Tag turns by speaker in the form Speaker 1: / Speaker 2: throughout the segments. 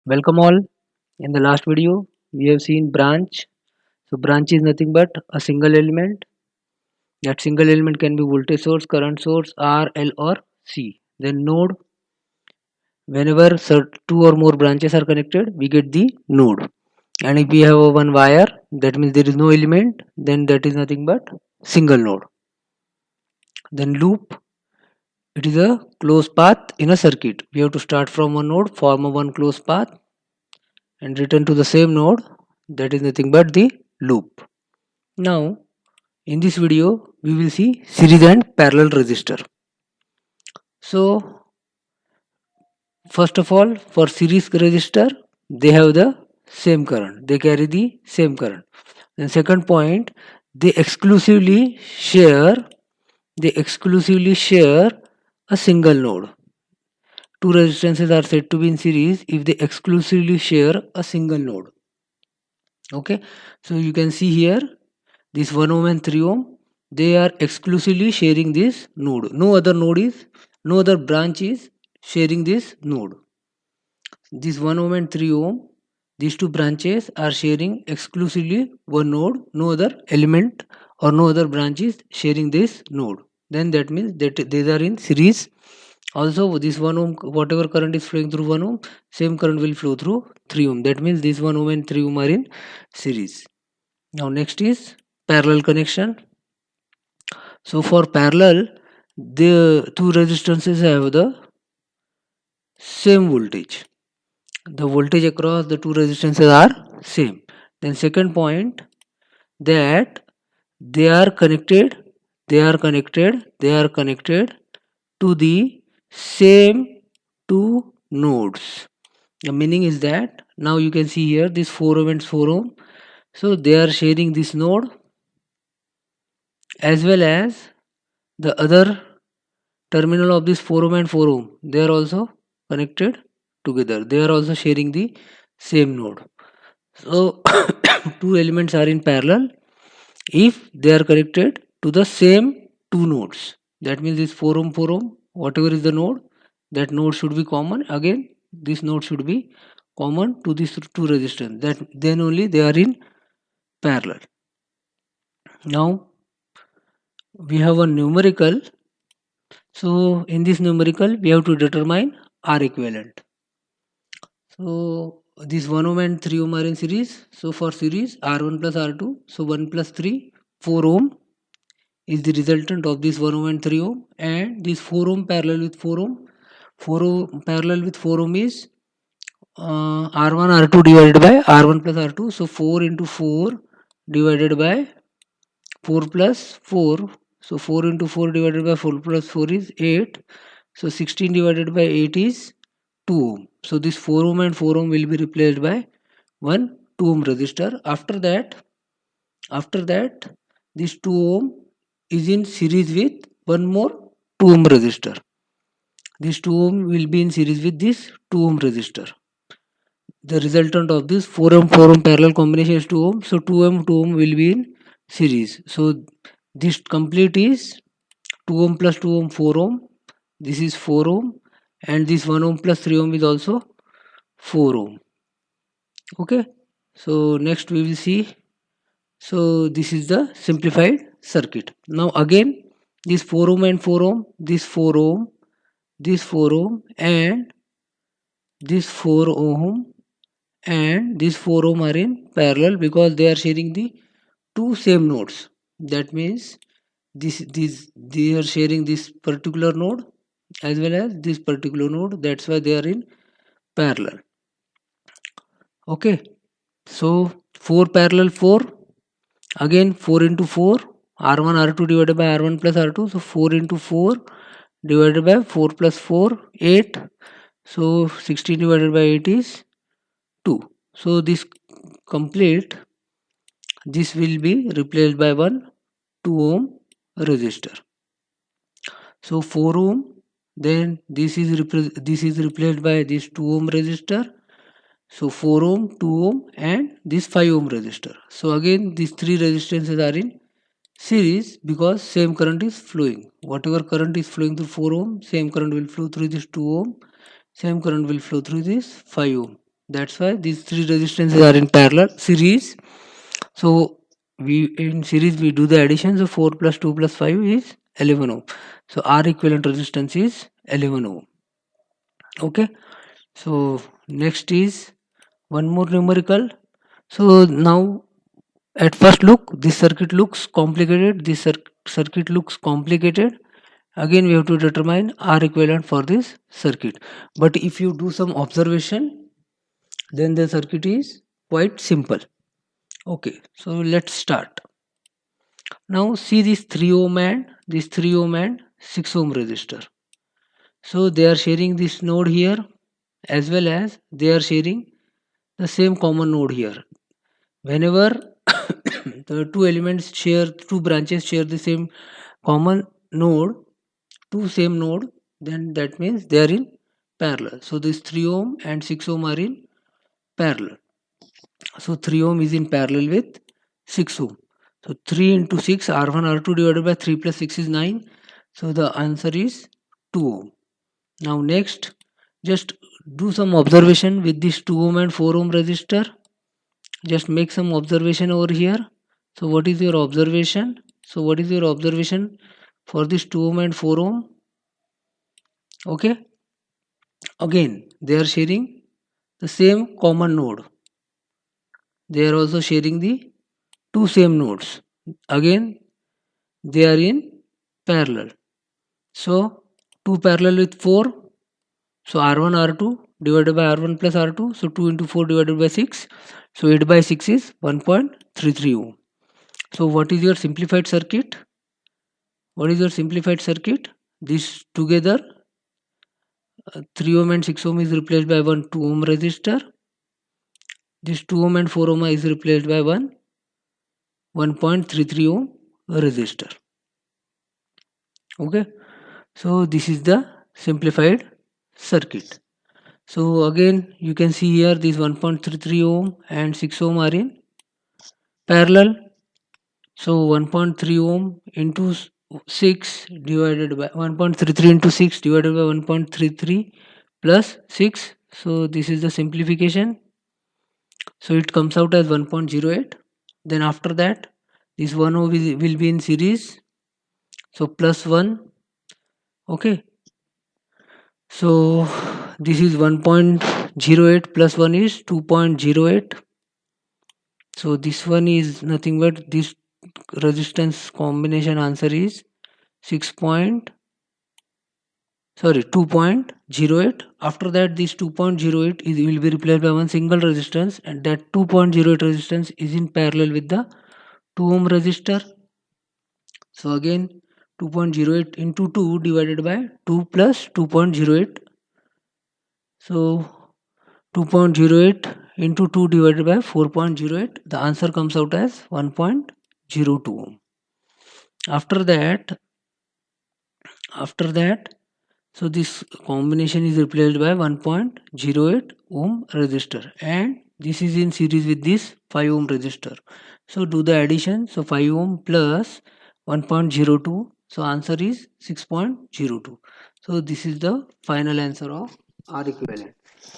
Speaker 1: Welcome all. In the last video, we have seen branch. So branch is nothing but a single element. That single element can be voltage source, current source, R, L or C. Then node, whenever two or more branches are connected, we get the node. And if we have a one wire, that means there is no element, then that is nothing but single node. Then loop, it is a closed path in a circuit. We have to start from one node, form a one closed path and return to the same node. That is nothing but the loop. Now, in this video, we will see series and parallel resistor. So, first of all, for series resistor, they have the same current. They carry the same current. And second point, they exclusively share a single node. Two resistances are said to be in series if they exclusively share a single node. Okay, so you can see here this 1 ohm and 3 ohm, they are exclusively sharing this node. No other branch is sharing this node. This 1 ohm and 3 ohm, these two branches are sharing exclusively one node. No other element or no other branch is sharing this node. Then that means that they are in series. Also this 1 ohm, whatever current is flowing through 1 ohm, same current will flow through 3 ohm. That means this 1 ohm and 3 ohm are in series. Now next is parallel connection. So for parallel, the two resistances have the same voltage. The voltage across the two resistances are same. Then second point, that they are connected to the same two nodes. The meaning is that now you can see here this 4 ohm and 4 ohm. So they are sharing this node as well as the other terminal of this 4 ohm and 4 ohm. They are also connected together. They are also sharing the same node. So two elements are in parallel if they are connected to the same two nodes. That means this 4 ohm, whatever is the node, that node should be common. Again, this node should be common to these two resistance. That then only they are in parallel. Now we have a numerical. So in this numerical, we have to determine R equivalent. So this 1 ohm and 3 ohm are in series. So for series R1 plus R2, so 1 plus 3, 4 ohm is the resultant of this 1 ohm and 3 ohm, and this 4 ohm parallel with 4 ohm. 4 ohm parallel with 4 ohm is R1 R2 divided by R1 plus R2. So 4 into 4 divided by 4 plus 4. So 4 into 4 divided by 4 plus 4 is 8. So 16 divided by 8 is 2 ohm. So this 4 ohm and 4 ohm will be replaced by one 2 ohm resistor. After that this 2 ohm is in series with one more 2 ohm resistor. This 2 ohm will be in series with this 2 ohm resistor. The resultant of this 4 ohm parallel combination is 2 ohm. So 2 ohm will be in series. So this complete is 2 ohm plus 2 ohm 4 ohm. This is 4 ohm, and this 1 ohm plus 3 ohm is also 4 ohm. Okay, so next we will see. So this is the simplified circuit. Now again this 4 ohm and 4 ohm, this 4 ohm, this 4 ohm and this 4 ohm and this 4 ohm are in parallel because they are sharing the two same nodes. That means they are sharing this particular node as well as this particular node. That's why they are in parallel. Okay, so 4 parallel 4, again 4 into 4, R1 R2 divided by R1 plus R2. So 4 into 4 divided by 4 plus 4, 8. So 16 divided by 8 is 2. So this complete, this will be replaced by one 2 ohm resistor. So 4 ohm, then this is replaced by this 2 ohm resistor. So 4 ohm, 2 ohm and this 5 ohm resistor. So again these three resistances are in series because same current is flowing. Whatever current is flowing through 4 ohm, same current will flow through this 2 ohm, same current will flow through this 5 ohm. That's why these three resistances are in parallel series. So we in series we do the addition. So 4 plus 2 plus 5 is 11 ohm. So R equivalent resistance is 11 ohm. Okay. So next is one more numerical. So now at first look, this circuit looks complicated. This circuit looks complicated. Again, we have to determine R equivalent for this circuit. But if you do some observation, then the circuit is quite simple. Okay, so let's start. Now see this 3 ohm and this 3 ohm and 6 ohm resistor. So they are sharing this node here as well as they are sharing the same common node here. Whenever the two branches share the same common node, two same node, then that means they are in parallel. So this 3 ohm and 6 ohm are in parallel. So 3 ohm is in parallel with 6 ohm. So 3 into 6, R1 R2 divided by 3 plus 6 is 9. So the answer is 2 ohm. Now next, just do some observation with this 2 ohm and 4 ohm resistor. Just make some observation over here. So what is your observation? So what is your observation for this 2 ohm and 4 ohm? Okay. Again, they are sharing the same common node. They are also sharing the two same nodes. Again, they are in parallel. So 2 parallel with 4. So R1 R2 divided by R1 plus R2. So 2 into 4 divided by 6. So 8 by 6 is 1.33 ohm. So what is your simplified circuit? What is your simplified circuit? This together 3 ohm and 6 ohm is replaced by one 2 ohm resistor. This 2 ohm and 4 ohm is replaced by one 1.33 ohm resistor. Okay. So this is the simplified circuit. So again you can see here this 1.33 ohm and 6 ohm are in parallel. So 1.3 ohm into 6 divided by 1.33 into 6 divided by 1.33 plus 6. So this is the simplification. So it comes out as 1.08. Then after that this 1 ohm will be in series. So plus 1. Okay. So this is 1.08 plus 1 is 2.08. So this one is nothing but this resistance combination answer is 2.08. After that this 2.08 is will be replaced by one single resistance, and that 2.08 resistance is in parallel with the 2 ohm resistor. So again 2.08 into 2 divided by 2 plus 2.08. So 2.08 into 2 divided by 4.08, the answer comes out as 1.02 ohm. After that, so this combination is replaced by 1.08 ohm resistor, and this is in series with this 5 ohm resistor. So do the addition. So 5 ohm plus 1.02. So answer is 6.02. So this is the final answer of R equivalent.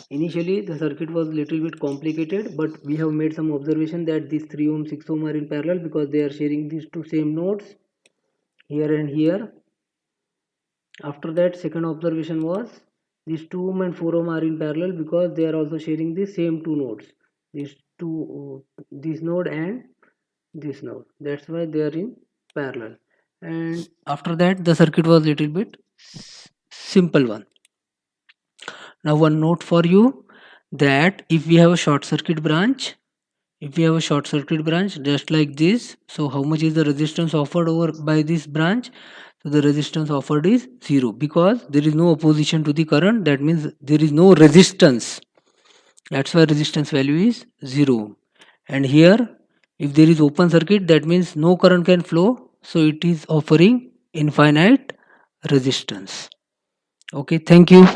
Speaker 1: Initially the circuit was little bit complicated, but we have made some observation that these 3 ohm 6 ohm are in parallel because they are sharing these two same nodes here and here. After that, second observation was these 2 ohm and 4 ohm are in parallel because they are also sharing the same two nodes, this node and this node. That's why they are in parallel. And after that the circuit was little bit simple one. Now one note for you, that if we have a short circuit branch, just like this, so how much is the resistance offered over by this branch? So the resistance offered is 0 because there is no opposition to the current. That means there is no resistance. That's why resistance value is 0. And here if there is open circuit, that means no current can flow, so it is offering infinite resistance. Okay, thank you.